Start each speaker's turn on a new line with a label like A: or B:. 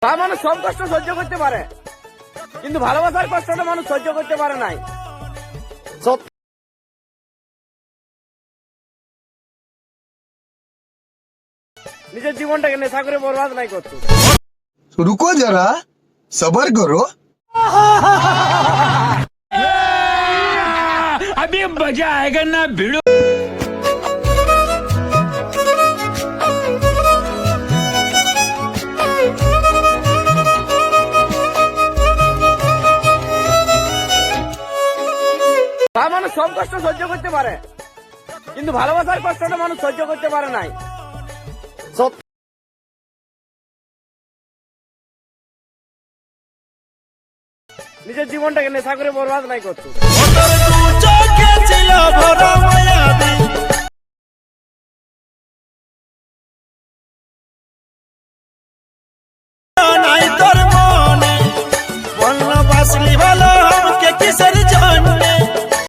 A: তা মানুষ সব কষ্ট সহ্য করতে পারে, কিন্তু ভালোবাসার কষ্টটা মানুষ সহ্য করতে পারে নাই। নিজের জীবনটাকে নেশা করে বরবাদ নাই করতো।
B: रुको जरा सबर करो।
C: अभी मजा आएगा ना भिड़ो।
A: তা মানুষ সব কষ্ট সহ্য করতে পারে, কিন্তু ভালোবাসার কষ্টটা মানুষ সহ্য করতে পারে নাই। নিজের জীবনটাকে নেশা করে বরবাদ নাই করতো।
D: নাই তোর মনে বন্য বাসলি ভালো আমাকে কিসের